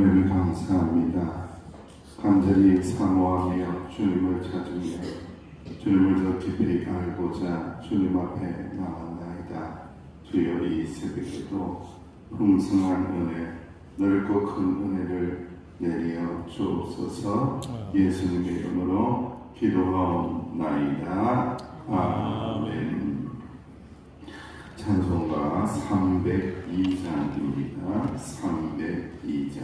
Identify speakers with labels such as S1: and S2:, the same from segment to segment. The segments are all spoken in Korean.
S1: 은혜를 감사합니다. 간절히 사모하며 주님을 찾으며 주님을 더 깊이 알고자 주님 앞에 나왔나이다. 주여, 이 새벽에도 풍성한 은혜, 넓고 큰 은혜를 내려 주옵소서. 예수님의 이름으로 기도하옵나이다. 아멘. 찬송가 302장입니다. 302장.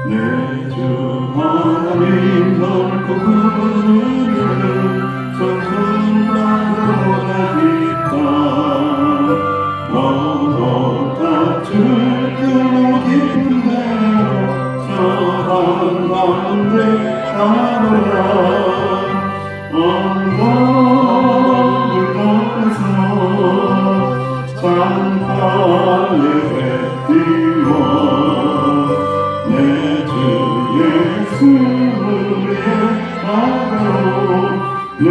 S1: 내 주 하나님 넓고 큰 은혜를 저 큰 마음으로 있다. 너도 다 주께로 깊은 대로 저 한가운데 가노라. 언덕을 떠나서 장파에 띄워 내 주 예수의 아가로 내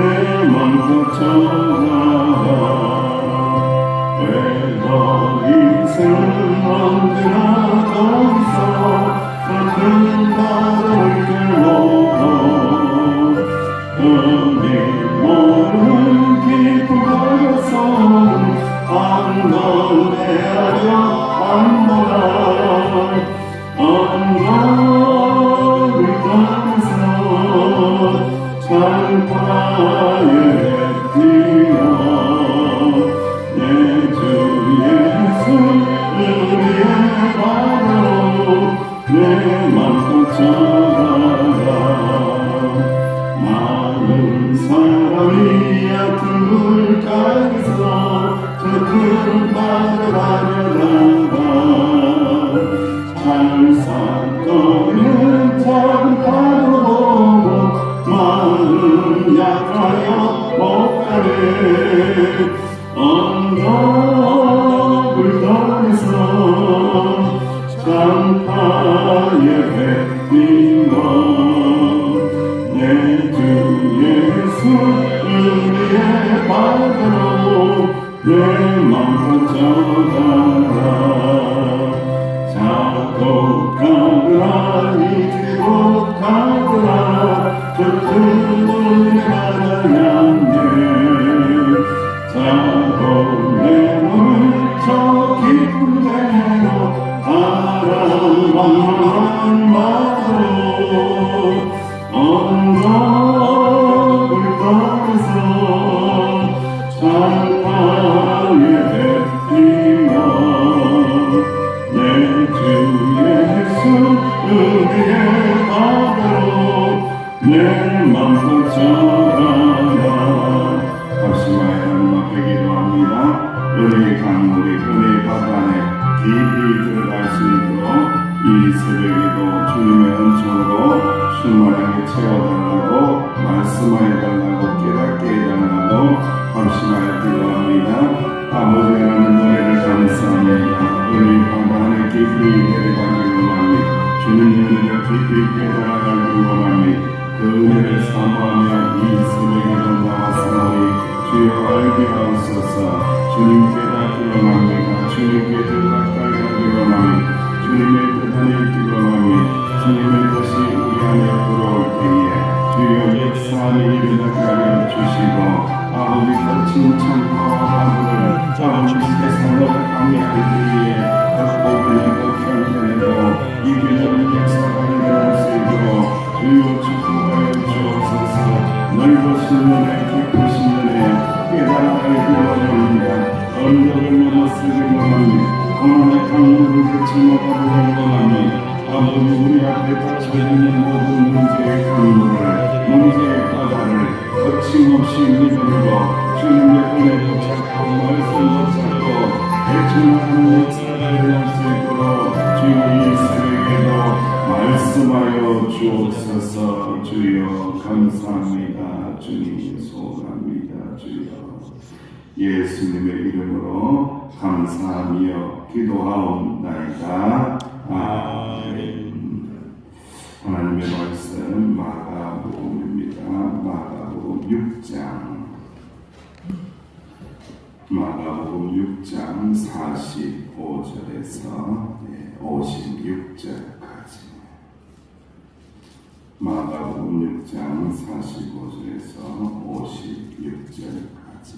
S1: 맘 걷혀가라. 외로 인생은 언제나 더 있어 저 큰 바다를 들고 흔히 모르는 깊은 곳에서 한번에하려 한번아 언덕을 떠나서 장파에 뛰어 내 주 예수 우리의 바다로 내 맘 걷혀가라. 많은 사람이 얕은 물가에서 저 큰 바다를 하려다가 살살거리는 장파를 보고 마음 약하여 못 가네. 언덕을 떠나서 장파에 햇빛 내 주 예수 우리의 바다로 내 맘 걷혀가라. 자고 가거라 이곳 가거라 저 큰 은혜 바다양에 자고 내 몸을 저 깊은 데로 바라만 바다로 언덕을 떠나서 장파에 햇빛 내 주 예수 우리의 바다로 내 맘 걷혀가라. 합심하여 하나님 앞에 기도합니다. 은혜의 강물이 은혜의 바다 안에 깊이 들어갈 수 있도록 이 새벽에도 주님의 은총으로 충만하게 채워달라고 말씀하여달라고 깨닫게 해달라고 합심하여 기도합니다. 아버지 하나님 노래를 감사합니다. 은혜의 바다 안에 깊이 내려가기를 원합니다. 주님의 은혜를 깊이 깨달아가기를 원합니다. 그 은혜를 사모하며 이 새벽에도 나와서니 주여 알게 하옵소서. 주님께 닿기를 원합니다. 주님께 더 가까이 가기를 원합니다. 주님의 뜻 안에 있기를 원합니다. 주님의 뜻이 우리 안에 들어올 때에 주여 역사하는 일을 하여 주시고 아버지 거친 창파와 하늘을 아버지 세상을 방해할 때에 복음이고 편편해도 이기는 역사가 일어날 수 있도록 주여 축복하여 주옵소서. 넓으신 은혜 깊으신 은혜 깨달아가기를 원합니다. 언덕을 넘어서기를 원합니다. 고난의 강물을 거쳐나가기를 원합니다. 아버지 우리 앞에 닥쳐있는 모든 문제의 강물을 문제의 바다를 거침없이 믿음으로 주님의 은혜로 찾고 말씀도 찾고 대충하는 역사가 일어날 수 있도록 주여 이 새벽에도 말씀하여 주옵소서. 주여 감사합니다. 주님 소원합니다. 주여 예수님의 이름으로 감사하며 기도하옵나이다. 아멘. 하나님의 말씀 마가복음입니다. 마가복음 6장 45절에서 56절까지 마가복음 6장 45절에서 56절까지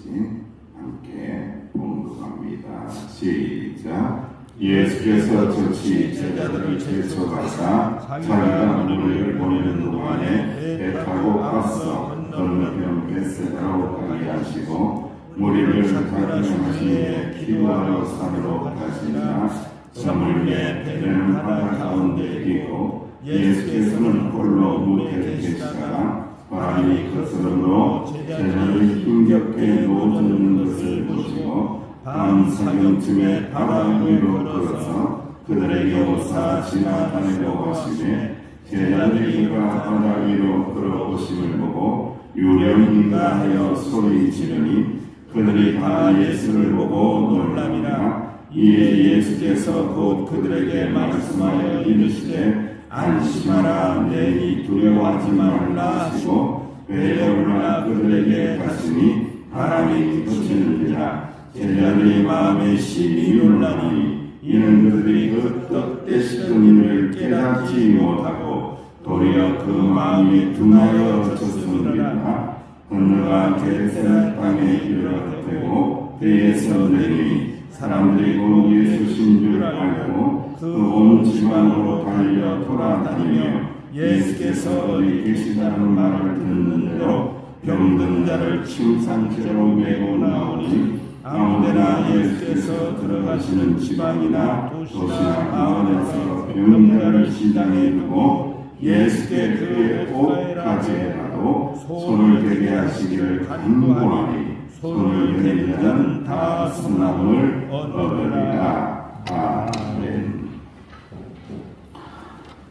S1: 함께 봉독합니다. 시작. 예수께서 즉시 제자들을 제쳐가사 자기가 무리를 보내는 동안에 배 타고 가서 건너편 벳세다로 가게 하시고 무리를 작정하시에 기도하러 산으로 가시나 저물매 배는 바다 가운데 있고 예수께서는 홀로 무리에 계시다가 바람이 거스름으로 제자들이 힘겹게 놓아졌는 것을 보시고 밤 사경쯤에 바람 위로 걸어서 그들에게 오사 지나가내고 하시매 제자들이 그가 바다 위로 걸어오심을 보고 유령인가 하여 소리 지르니 그들이 다 예수를 보고 놀랍니다. 이에 예수께서 곧 그들에게 말씀하여 이르시되 안심하라 내니 두려워하지 말라 하시고 배에 올라 그들에게 가시니 바람이 그치는지라 제자들이 마음에 심히 놀라니 이는 그들이 그 떡 떼시던 일을 깨닫지 못하고 도리어 그 마음이 둔하여 졌음이라. 건너가 게르세네 땅에 이르렀고 배에서 내리니 사람들이 곧 예수신 줄 알고 그 온 지방으로 달려 돌아다니며 예수께서 어디 계시다는 말을 듣는 대로 병든 자를 침상째로 메고 나오니 아무데나 예수께서 들어가시는 지방이나 도시나 마을에서 병든 자를 시장에 두고 예수께 그의 옷 가지라도 손을 대게 하시기를 간구하니 손을 대는 자는 다 선함을 얻으리라. 아멘.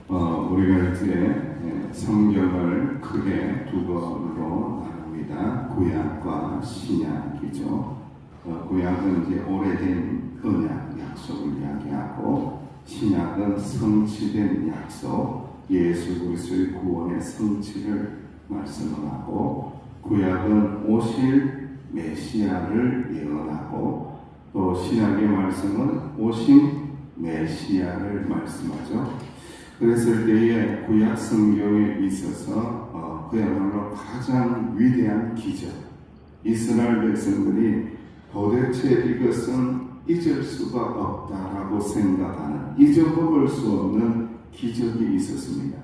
S1: 우리가 이제 성경을 크게 두 번으로 나눕니다. 구약과 신약이죠. 구약은 이제 오래된 언약, 약속을 이야기하고 신약은 성취된 약속, 예수 그리스도의 구원의 성취를 말씀을 하고 구약은 오실 메시아를 예언하고 또 신약의 말씀은 오신 메시아를 말씀하죠. 그랬을 때에 구약 성경에 있어서 그야말로 가장 위대한 기적, 이스라엘 백성들이 도대체 이것은 잊을 수가 없다라고 생각하는, 잊어먹을 수 없는 기적이 있었습니다.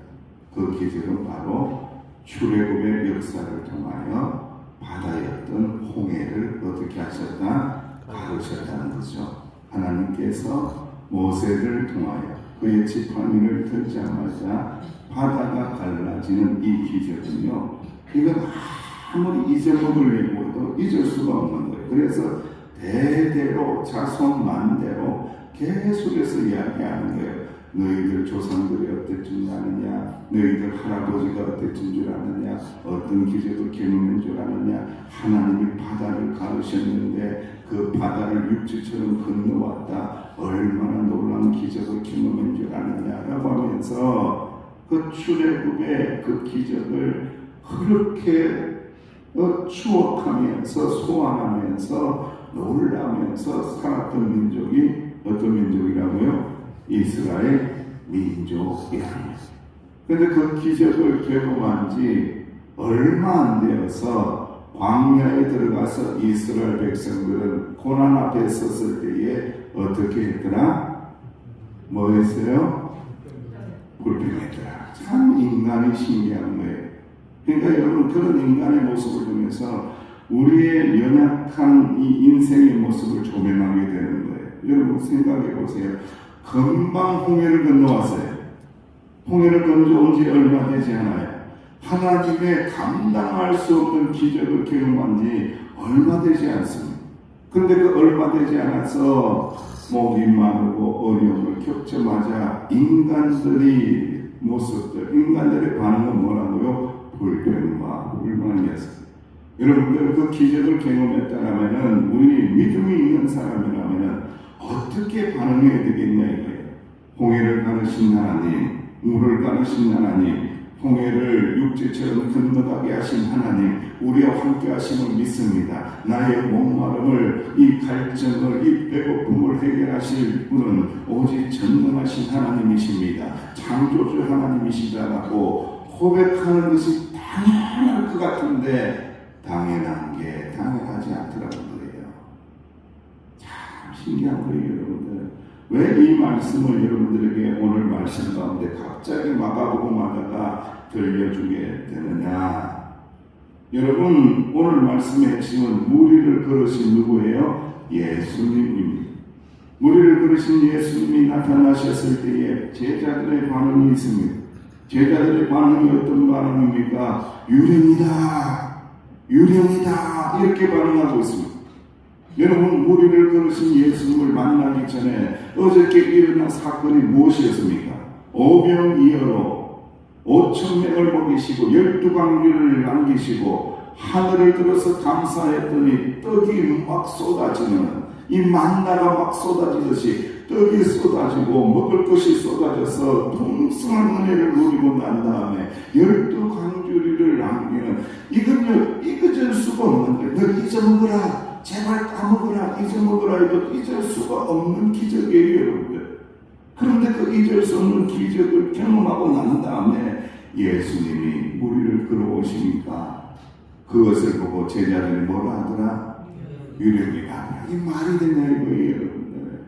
S1: 그 기적은 바로 출애굽의 역사를 통하여 바다였던 홍해를 어떻게 하셨다? 가르셨다는 거죠. 하나님께서 모세를 통하여 그의 지팡이를 들자마자 바다가 갈라지는 이 기적은요, 이건 아무리 잊어먹으려고 해도 잊을 수가 없는 거예요. 그래서 대대로 자손만대로 계속해서 이야기하는 거예요. 너희들 조상들이 어땠든 줄 아느냐, 너희들 할아버지가 어땠든 줄 아느냐, 어떤 기적을 경험한 줄 아느냐, 하나님이 바다를 가르셨는데 그 바다를 육지처럼 건너왔다, 얼마나 놀라운 기적을 경험한 줄 아느냐라고 하면서 그 출애굽의 그 기적을 그렇게 추억하면서 소환하면서 놀라면서 살았던 민족이 어떤 민족이라고요? 이스라엘 민족이랍니다. 그런데 그 기적을 경험한 지 얼마 안 되어서 광야에 들어가서 이스라엘 백성들은 고난 앞에 섰을 때에 어떻게 했더라? 뭐 했어요? 불평했더라. 참 인간이 신기한 거예요. 그러니까 여러분, 그런 인간의 모습을 보면서 우리의 연약한 이 인생의 모습을 조명하게 되는 거예요. 여러분 생각해 보세요. 금방 홍해를 건너왔어요. 홍해를 건너온 지 얼마 되지 않아요. 하나님의 감당할 수 없는 기적을 경험한 지 얼마 되지 않습니다. 근데 그 얼마 되지 않아서 목이 마르고 어려움을 겪자마자 인간들의 반응은 뭐라고요? 불평과 불만이었어요. 여러분들 그 기적을 경험했다라면은 우리 믿음이 있는 사람이라면은 어떻게 반응해야 되겠냐 이거예요. 홍해를 가르신 하나님, 물을 가르신 하나님, 홍해를 육지처럼 건너가게 하신 하나님, 우리와 함께 하심을 믿습니다. 나의 목마름을, 이 갈증을, 이 배고픔을 해결하실 분은 오직 전능하신 하나님이십니다. 창조주 하나님이시다라고 고백하는 것이 당연할 것 같은데 당연한 게 당연하지 않더라는 거예요. 참 신기한 거예요, 여러분들. 왜 이 말씀을 여러분들에게 오늘 말씀 가운데 갑자기 마가복음하다가 들려주게 되느냐? 여러분, 오늘 말씀의 핵심은 무리를 걸으신 누구예요? 예수님입니다. 무리를 걸으신 예수님이 나타나셨을 때에 제자들의 반응이 있습니다. 제자들의 반응이 어떤 반응입니까? 유령이다, 유령이다, 이렇게 반응하고 있습니다. 여러분, 무리를 걸으신 예수님을 만나기 전에 어저께 일어난 사건이 무엇이었습니까? 오병이어로 5,000명을 먹이시고 12광주를 남기시고 하늘을 들어서 감사했더니 떡이 막 쏟아지는, 이 만나가 막 쏟아지듯이 떡이 쏟아지고 먹을 것이 쏟아져서 풍성한 은혜를 누리고 난 다음에 12광주리를 남기는, 이건요 잊을 수가 없는 거예요. 너 잊어먹어라, 제발 까먹어라, 잊어먹어라 해도 잊을 수가 없는 기적이에요, 여러분들. 그런데 그 잊을 수 없는 기적을 경험하고 난 다음에 예수님이 무리를 걸어오시니까 그것을 보고 제자들이 뭐라 하더라? 유령이다. 이게 말이 되냐 이거예요, 여러분들.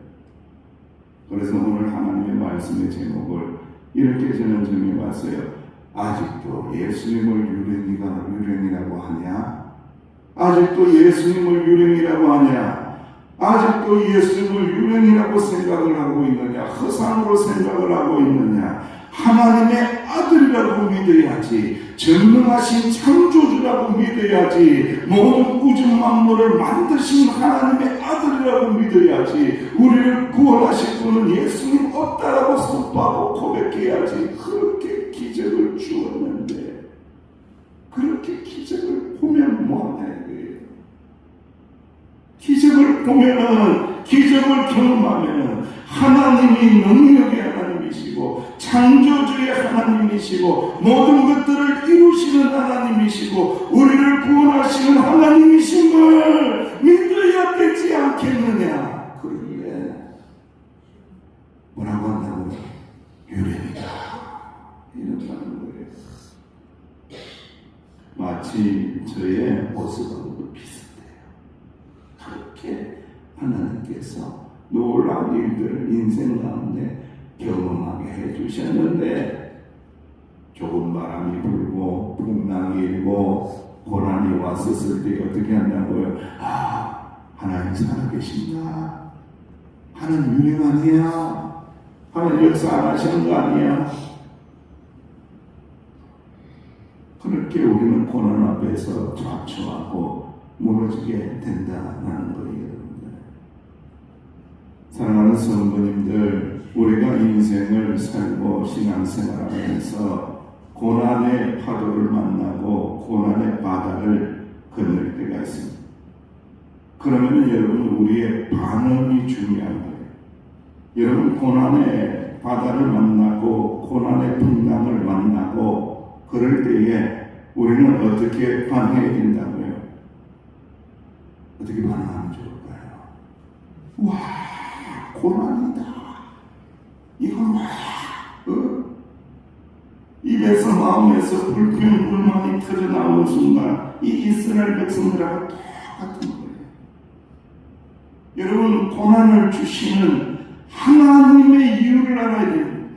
S1: 그래서 오늘 하나님의 말씀의 제목을 이렇게 저는 정해봤어요. 아직도 예수님을 유령이라고 하냐? 아직도 예수님을 유령이라고 하냐? 아직도 예수님을 유령이라고 생각을 하고 있느냐? 허상으로 생각을 하고 있느냐? 하나님의 아들이라고 믿어야지, 전능하신 창조주라고 믿어야지, 모든 우주 만물을 만드신 하나님의 아들이라고 믿어야지, 우리를 구원하실 분은 예수님 없다라고 선포하고 고백해야지. 그렇게 기적을 주었는데 그렇게 기적을 보면 뭐하냐 이거예요. 기적을 보면은, 기적을 경험하면은 하나님이 능력의 하나님이시고 창조주의 하나님이시고 모든 것들을 이루시는 하나님이시고 우리를 구원하시는 하나님이신 걸 믿어야 되지 않겠느냐. 그런데 뭐라고 한다고요? 유령이다 이런다는 거예요. 마치 저의 모습하고도 비슷해요. 그렇게 하나님께서 놀라운 일들을 인생 가운데 경험하게 해주셨는데 조금 바람이 불고 풍랑이 일고 고난이 왔었을 때 어떻게 한다고요? 아, 하나님 살아계신다. 하나님 유령 아니야. 하나님 역사 안 하시는 거 아니야. 그렇게 우리는 고난 앞에서 좌초하고 무너지게 된다는 거예요. 사랑하는 성도님들, 우리가 인생을 살고 신앙생활하면서 고난의 파도를 만나고 고난의 바다를 건널 때가 있습니다. 그러면 여러분, 우리의 반응이 중요한 거예요. 여러분, 고난의 바다를 만나고 고난의 풍랑을 만나고 그럴 때에 우리는 어떻게 반응해야 된다고요? 어떻게 반응하면 좋을까요? 와, 고난이다. 이건 뭐야? 입에서 마음에서 불평 불만이 터져나오는 순간 이 이스라엘 백성들하고 똑같은 거예요. 여러분, 고난을 주시는 하나님의 이유를 알아야 됩니다.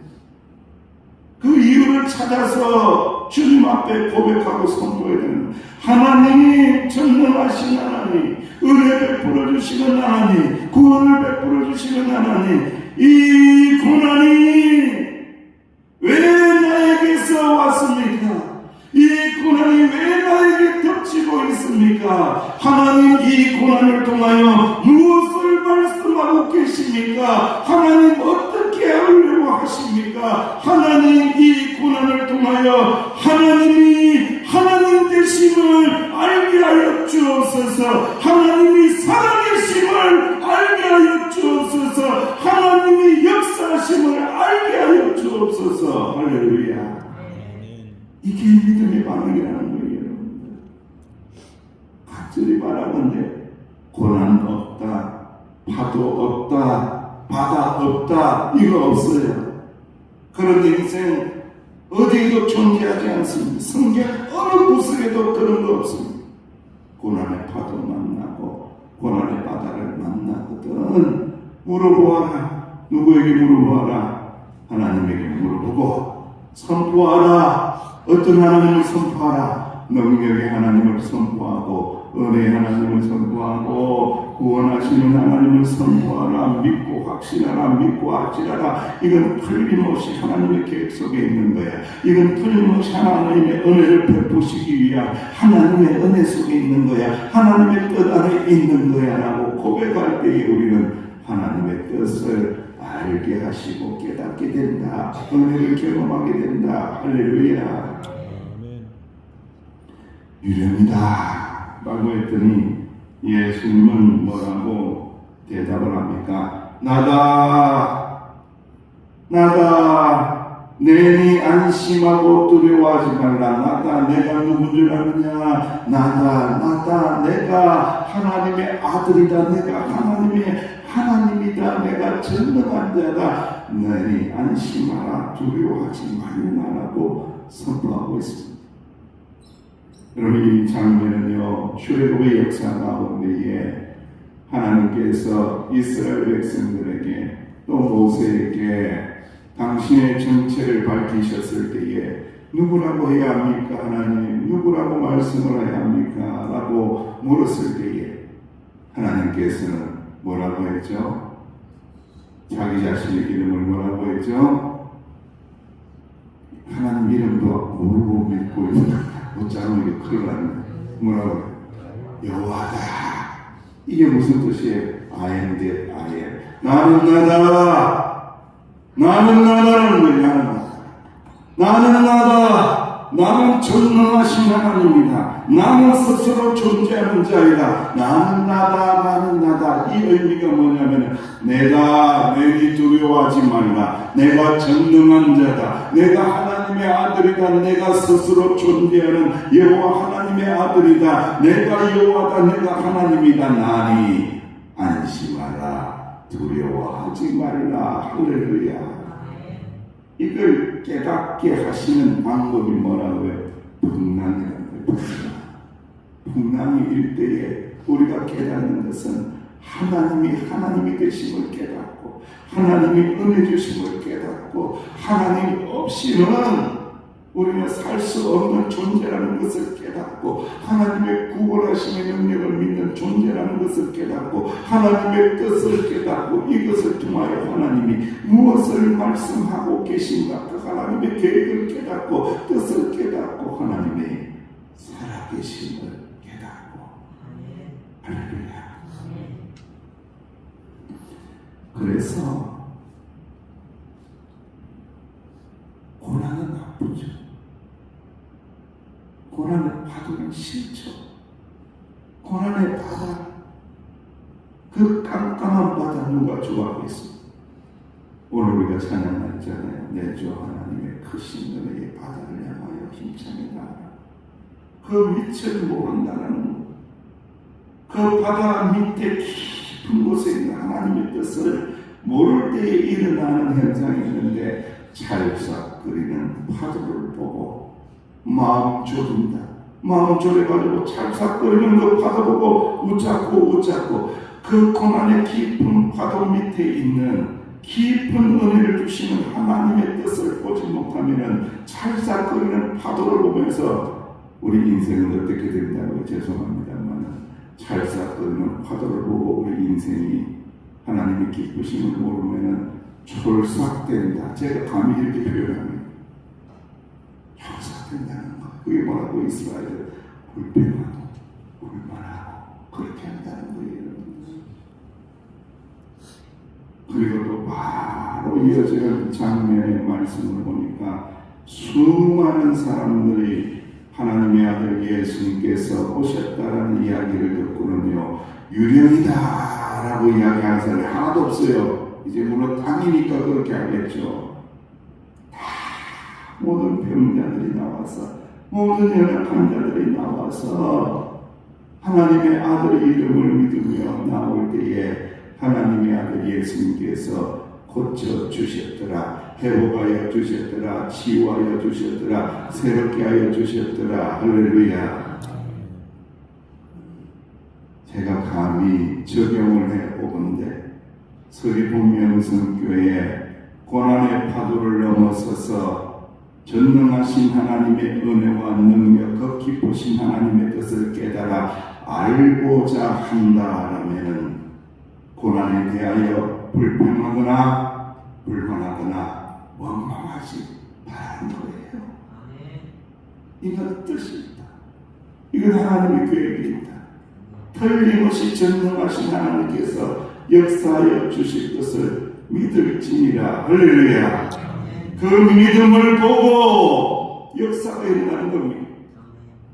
S1: 그 이유를 찾아서 주님 앞에 고백하고 선포해야 됩니다. 하나님이 전능하신 하나님, 은혜 베풀어 주시는 하나님, 구원을 베풀어 주시는 하나님, 이 고난이 왜 나에게서 왔습니까? 이 고난이 왜 나에게 덮치고 있습니까? 하나님, 이 고난을 통하여 무엇을 말씀하고 계십니까? 하나님, 어떻게 하려고 하십니까? 하나님, 이 고난을 통하여 하나님이 하나님 되심을 알게 하여 이게 믿음의 반응이라는 거예요, 여러분들. 간절히 바라는데 고난 없다, 파도 없다, 바다 없다, 이거 없어요. 그런 인생 어디에도 존재하지 않습니다. 성경 어느 구석에도 그런 거 없습니다. 고난의 파도 만나고 고난의 바다를 만나거든 물어보아라. 누구에게 물어보아라? 하나님에게 물어보고 선포하라. 어떤 하나님을 선포하라? 능력의 하나님을 선포하고 은혜의 하나님을 선포하고 구원하시는 하나님을 선포하라. 믿고 확신하라. 믿고 확신하라. 이건 틀림없이 하나님의 계획 속에 있는 거야. 이건 틀림없이 하나님의 은혜를 베푸시기 위한 하나님의 은혜 속에 있는 거야. 하나님의 뜻 안에 있는 거야 라고 고백할 때에 우리는 하나님의 뜻을 알게 하시고 깨닫게 된다. 은혜를 경험하게 된다. 할렐루야. 유령이다 라고 했더니 예수님은 뭐라고 대답을 합니까? 나다, 나다. 내니 안심하고 두려워하지 말라. 나다. 내가 누군 줄 아느냐? 나다, 나다. 내가 하나님의 아들이다. 내가 하나님이다. 내가 전능한 자다. 내니 안심하라. 두려워하지 말라라고 선포하고 있습니다. 여러분, 이 장면은요, 출애굽의 역사 가운데에 하나님께서 이스라엘 백성들에게 또 모세에게 당신의 정체를 밝히셨을 때에 누구라고 해야 합니까? 하나님, 누구라고 말씀을 해야 합니까? 라고 물었을 때에 하나님께서는 뭐라고 했죠? 자기 자신의 이름을 뭐라고 했죠? 하나님 이름도 모르고 믿고 있는 못자면 이게 큰일 났네. 뭐라고? 여호와다. 이게 무슨 뜻이에요? I am that I am. 나는 나다. 나는 나다라는 거예요. 나는 나다. 나는 전능하신 하나님이다. 나는 스스로 존재하는 자이다. 나는 나다. 나는 나다. 이 의미가 뭐냐면 내가 내니 두려워하지 말라. 내가 전능한 자다. 내가 하나님의 아들이다. 내가 스스로 존재하는 여호와 하나님의 아들이다. 내가 여호와다. 내가 하나님이다. 나니 안심하라. 두려워하지 말라. 할렐루야. 이걸 깨닫게 하시는 방법이 뭐라고요? 풍랑이라는 거예요. 풍랑이 일 때에 우리가 깨닫는 것은 하나님이 되심을 깨닫고 하나님이 은혜 주심을 깨닫고 하나님 없이는 우리는 살 수 없는 존재라는 것을 깨닫고 하나님의 구원하심의 능력을 믿는 존재라는 것을 깨닫고 하나님의 뜻을 깨닫고 이것을 통하여 하나님이 무엇을 말씀하고 계신가 그 하나님의 계획을 깨닫고 뜻을 깨닫고 하나님의 살아계심을 깨닫고 할렐루야. 그래서 고난은 나쁘죠. 고난의 파도는 싫죠. 고난의 바다, 그 깜깜한 바다 누가 좋아하겠습니까? 오늘 우리가 찬양했잖아요. 내 주 하나님의 크신 은혜의 바다를 향하여 힘차게 나아가. 그 밑을 모른다는 그 바다 밑에 깊은 곳에 있는 하나님의 뜻을 모를 때에 일어나는 현상이 있는데 찰싹거리는 파도를 보고 마음 졸인다. 마음 졸여가지고 찰싹거리는 그 파도 보고 웃자고 그 고난의 깊은 파도 밑에 있는 깊은 은혜를 주시는 하나님의 뜻을 보지 못하면 찰싹거리는 파도를 보면서 우리 인생은 어떻게 된다고 죄송합니다만 찰싹거리는 파도를 보고 우리 인생이 하나님의 기쁘심을 모르면 촐싹된다. 제가 감히 이렇게 표현합니다. 촐싹된다는 거. 그게 뭐라고 이스라엘 불평하고 불만하고 그렇게 한다는 거예요. 그리고 또 바로 이어지는 장면의 말씀을 보니까 수많은 사람들이 하나님의 아들 예수님께서 오셨다라는 이야기를 듣고는요 유령이다라고 이야기하는 사람이 하나도 없어요. 이제 물론 땅이니까 그렇게 하겠죠. 다 모든 병자들이 나와서 모든 연약한 자들이 나와서 하나님의 아들의 이름을 믿으며 나올 때에 하나님의 아들 예수님께서 고쳐 주셨더라, 회복하여 주셨더라, 치유하여 주셨더라, 새롭게 하여 주셨더라. 할렐루야. 제가 감히 적용을 해보건대 서리본명성교회 고난의 파도를 넘어서서 전능하신 하나님의 은혜와 능력, 그 깊으신 하나님의 뜻을 깨달아 알고자 한다라면은 고난에 대하여 불평하거나 불만하거나 원망하지 말라는 거예요. 이건 뜻이 있다. 이건 하나님의 계획이 있다. 틀림없이 전능하신 하나님께서 역사하여 주실 것을 믿을지니라. 할렐루야. 그 믿음을 보고 역사가 일어나는 겁니다.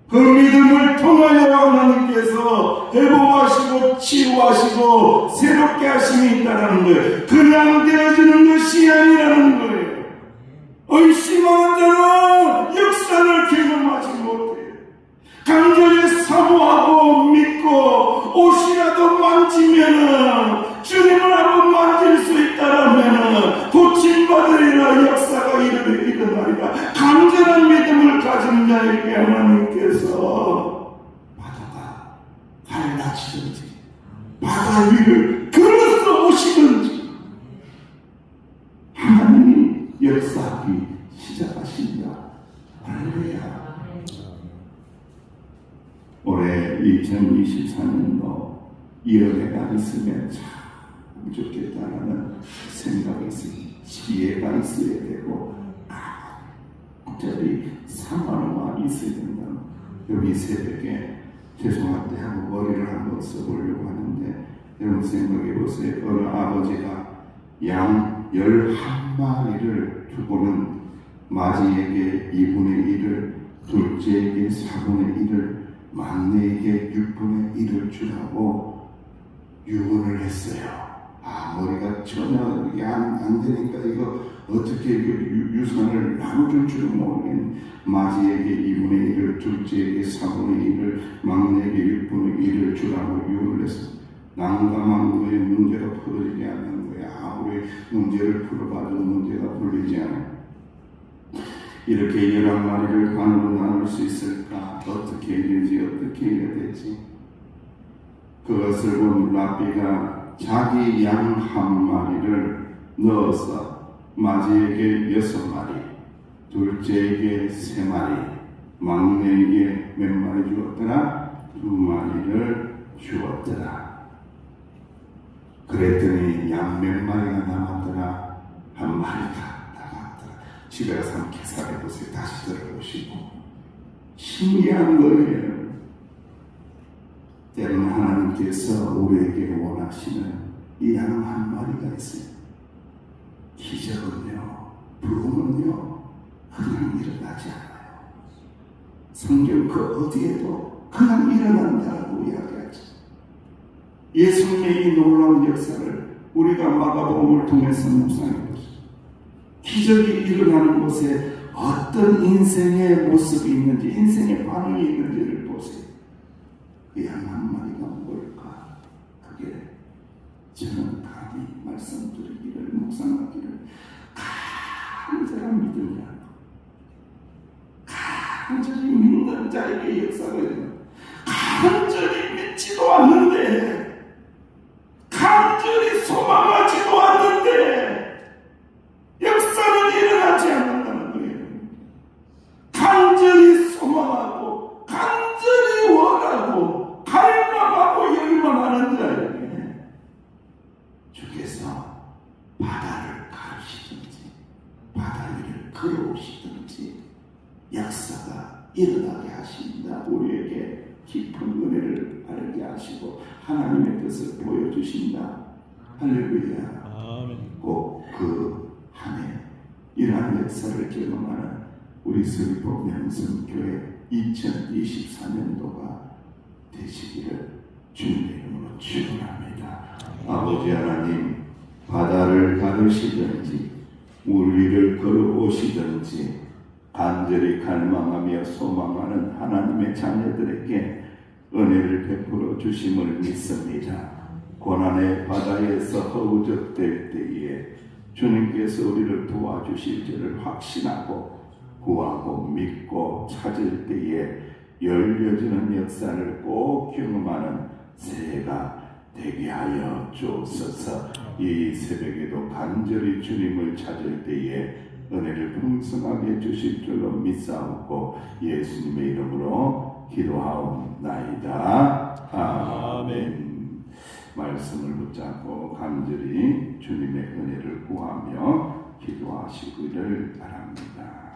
S1: 그 믿음을 통하여 하나님께서 회복하시고 치유하시고 새롭게 하심이 있다는 거예요. 그냥 되어지는 것이 아니라는 거예요. 의심하는 자는 역사를 경험하지 못해요. 간절히 사모하고 믿고 옷이라도 만지면은 주님을 한번 만질 수 있다라면은 고침받으리라, 역사가 일어나리라. 간절한 믿음을 가진 자에게 하나님께서 바다가 갈라지든지 바다 위를 걸어서 오시든지 하나님이 역사하기 시작하신다. 할렐루야. 올해 2024년도 이연회가 있으면 참 좋겠다라는 생각이 있으니 지혜가 있어야 되고 특별히 상황화 있어야 된다. 여기 새벽에 죄송한데 하고 머리를 한번 써보려고 하는데 여러분 생각해 보세요. 어느 아버지가 양 11마리를 두고는 마지에게 2분의 1을, 둘째에게 4분의 1을, 막내에게 6분의 1을 주라고 유언을 했어요. 머리가 전혀 이게 안 되니까 이거 어떻게 유산을 나눠줄 줄은 모르겠네. 마지에게 2분의 1을, 둘째에게 4분의 1을, 막내에게 6분의 1을 주라고 유언을 했어요. 난감한 거에 문제가 풀어지지 않는 거야. 아무리 문제를 풀어봐도 문제가 풀리지 않아요. 이렇게 11마리를 반으로 나눌 수 있을까? 어떻게 해야 되지? 어떻게 해야 되지? 그것을 본 랍비가 자기 양 한 마리를 넣어서 마지에게 6마리, 둘째에게 3마리, 막내에게 몇 마리 주었더라? 2마리를 주었더라. 그랬더니 양 몇 마리가 남았더라? 1마리가. 집에 가서 한번 계산해보세요. 다시 들어보시고. 신기한 거예요. 때로는 하나님께서 우리에게 원하시는 이 양 한 마리가 있어요. 기적은요, 부흥은요, 그냥 일어나지 않아요. 성경 그 어디에도 그냥 일어난다라고 이야기하죠. 예수님의 이 놀라운 역사를 우리가 마가복음을 통해서 묵상해보죠. 기적이 일어나는 곳에 어떤 인생의 모습이 있는지, 인생의 반응이 있는지를 보세요. 이 양 한 마리가 뭘까? 그게 저는 감히 말씀드리기를, 묵상하기를 간절한 믿음이라는 것. 간절히 믿는 자에게 역사가 일어나. 간절히 믿지도 않는데, 간절히 소망하지도 않는데 역사는 일어나지 않는다는 거예요. 간절히 소망하고 간절히 원하고 갈망하고 열망하는 자에게 주께서 바다를 가르시든지 바다 위를 걸어오시든지 역사가 일어나게 하신다. 우리에게 깊은 은혜를 알게 하시고 하나님의 뜻을 보여주신다. 할렐루야. 꼭 그 한 해 이러한 역사를 경험하는 우리 서리본 명성교회 2024년도가 되시기를 주님의 이름으로 축원합니다. 아버지 하나님, 바다를 가르시든지 물 위를 걸어오시든지 간절히 갈망하며 소망하는 하나님의 자녀들에게 은혜를 베풀어 주심을 믿습니다. 고난의 바다에서 허우적될 때에 주님께서 우리를 도와주실 줄을 확신하고 구하고 믿고 찾을 때에 열려지는 역사를 꼭 경험하는 새해가 되게 하여 주옵소서. 이 새벽에도 간절히 주님을 찾을 때에 은혜를 풍성하게 주실 줄로 믿사옵고 예수님의 이름으로 기도하옵나이다. 아멘. 말씀을 붙잡고 간절히 주님의 은혜를 구하며 기도하시기를 바랍니다.